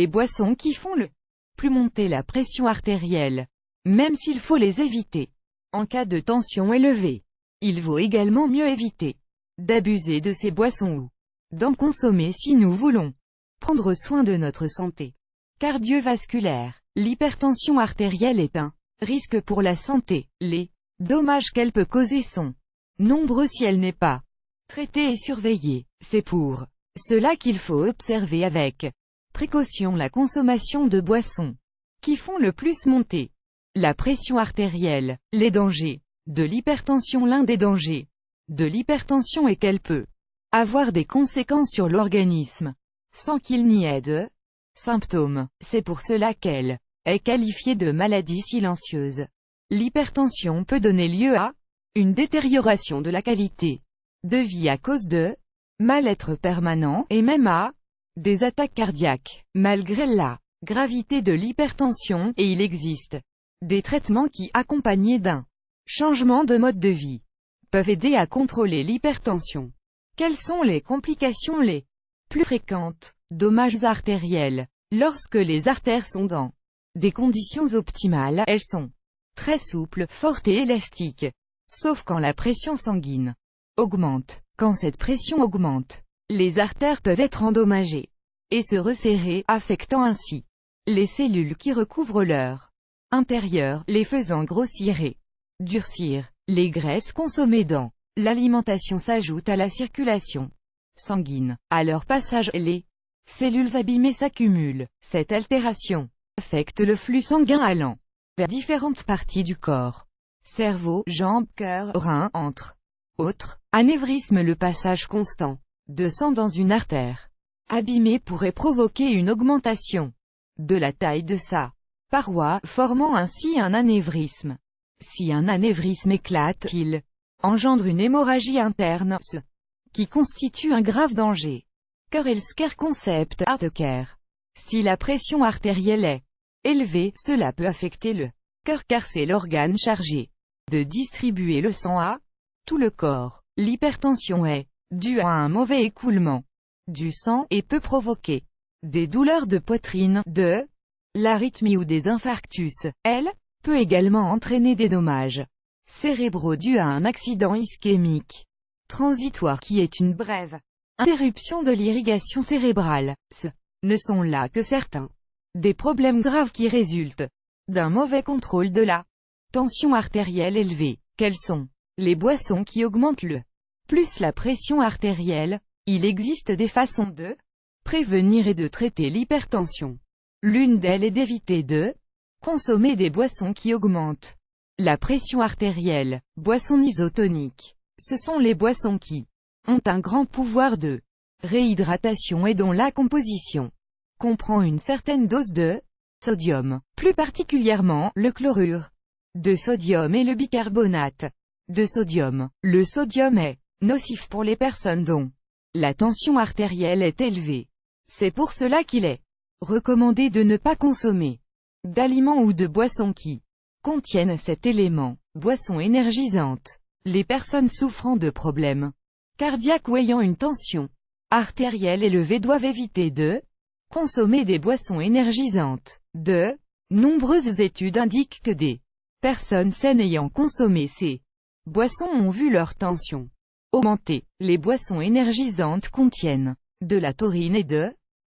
les boissons qui font le plus monter la pression artérielle, même s'il faut les éviter. En cas de tension élevée, il vaut également mieux éviter d'abuser de ces boissons ou d'en consommer si nous voulons prendre soin de notre santé cardiovasculaire. L'hypertension artérielle est un risque pour la santé. Les dommages qu'elle peut causer sont nombreux si elle n'est pas traitée et surveillée. C'est pour cela qu'il faut observer avec précaution la consommation de boissons qui font le plus monter la pression artérielle. Les dangers de l'hypertension. L'un des dangers de l'hypertension est qu'elle peut avoir des conséquences sur l'organisme sans qu'il n'y ait de symptômes. C'est pour cela qu'elle est qualifiée de maladie silencieuse. L'hypertension peut donner lieu à une détérioration de la qualité de vie à cause de mal-être permanent et même à des attaques cardiaques. Malgré la gravité de l'hypertension, et il existe des traitements qui, accompagnés d'un changement de mode de vie, peuvent aider à contrôler l'hypertension. Quelles sont les complications les plus fréquentes? Dommages artériels. Lorsque les artères sont dans des conditions optimales, elles sont très souples, fortes et élastiques. Sauf quand la pression sanguine augmente. Quand cette pression augmente, les artères peuvent être endommagées et se resserrer, affectant ainsi les cellules qui recouvrent leur intérieur, les faisant grossir et durcir. Les graisses consommées dans l'alimentation s'ajoutent à la circulation sanguine. À leur passage, les cellules abîmées s'accumulent. Cette altération affecte le flux sanguin allant vers différentes parties du corps. Cerveau, jambes, cœur, reins, entre autres. Anévrisme. Le passage constant de sang dans une artère abîmée pourrait provoquer une augmentation de la taille de sa paroi, formant ainsi un anévrisme. Si un anévrisme éclate, il engendre une hémorragie interne, ce qui constitue un grave danger. Cœur. Healthcare concept, healthcare. Si la pression artérielle est élevée, cela peut affecter le cœur car c'est l'organe chargé de distribuer le sang à tout le corps. L'hypertension est due à un mauvais écoulement du sang et peut provoquer des douleurs de poitrine, de l'arythmie ou des infarctus. Elle peut également entraîner des dommages cérébraux dus à un accident ischémique transitoire qui est une brève interruption de l'irrigation cérébrale. Ce ne sont là que certains des problèmes graves qui résultent d'un mauvais contrôle de la tension artérielle élevée. Quelles sont les boissons qui augmentent le plus la pression artérielle? Il existe des façons de prévenir et de traiter l'hypertension. L'une d'elles est d'éviter de consommer des boissons qui augmentent la pression artérielle. Boissons isotoniques. Ce sont les boissons qui ont un grand pouvoir de réhydratation et dont la composition comprend une certaine dose de sodium, plus particulièrement le chlorure de sodium et le bicarbonate de sodium. Le sodium est nocif pour les personnes dont la tension artérielle est élevée. C'est pour cela qu'il est recommandé de ne pas consommer d'aliments ou de boissons qui contiennent cet élément. Boissons énergisantes. Les personnes souffrant de problèmes cardiaques ou ayant une tension artérielle élevée doivent éviter de consommer des boissons énergisantes. De nombreuses études indiquent que des personnes saines ayant consommé ces boissons ont vu leur tension augmenter. Les boissons énergisantes contiennent de la taurine et de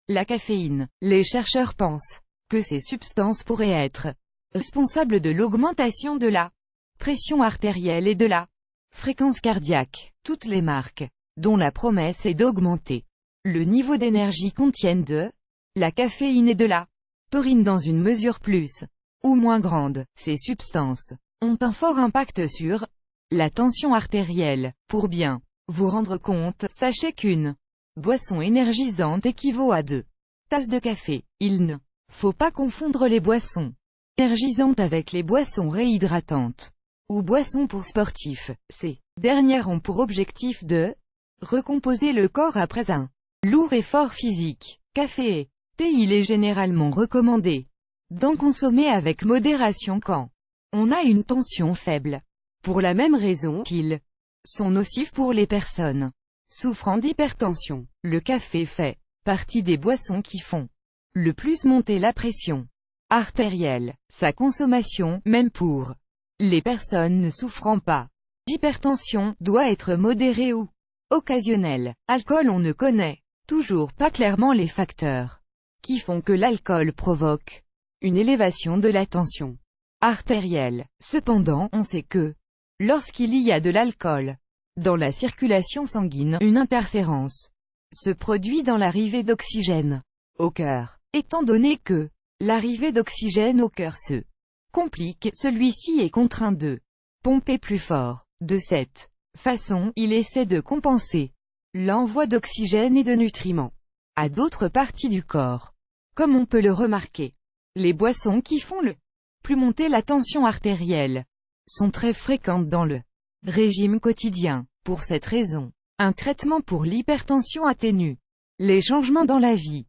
la caféine. Les chercheurs pensent que ces substances pourraient être responsables de l'augmentation de la pression artérielle et de la fréquence cardiaque. Toutes les marques dont la promesse est d'augmenter le niveau d'énergie contiennent de la caféine et de la taurine dans une mesure plus ou moins grande. Ces substances ont un fort impact sur la tension artérielle. Pour bien vous rendre compte, sachez qu'une boisson énergisante équivaut à 2 tasses de café. Il ne faut pas confondre les boissons énergisantes avec les boissons réhydratantes ou boissons pour sportifs. Ces dernières ont pour objectif de recomposer le corps après un lourd effort physique. Café et thé. Il est généralement recommandé d'en consommer avec modération quand on a une tension faible. Pour la même raison, ils sont nocifs pour les personnes souffrant d'hypertension. Le café fait partie des boissons qui font le plus monter la pression artérielle. Sa consommation, même pour les personnes ne souffrant pas d'hypertension, doit être modérée ou occasionnelle. Alcool. On ne connaît toujours pas clairement les facteurs qui font que l'alcool provoque une élévation de la tension artérielle. Cependant, on sait que lorsqu'il y a de l'alcool dans la circulation sanguine, une interférence se produit dans l'arrivée d'oxygène au cœur. Étant donné que l'arrivée d'oxygène au cœur se complique, celui-ci est contraint de pomper plus fort. De cette façon, il essaie de compenser l'envoi d'oxygène et de nutriments à d'autres parties du corps. Comme on peut le remarquer, les boissons qui font le plus monter la tension artérielle sont très fréquentes dans le régime quotidien. Pour cette raison, un traitement pour l'hypertension atténue les changements dans la vie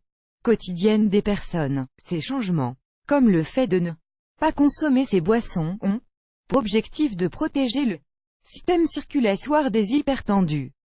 quotidienne des personnes. Ces changements, comme le fait de ne pas consommer ces boissons, ont pour objectif de protéger le système circulatoire des hypertendus.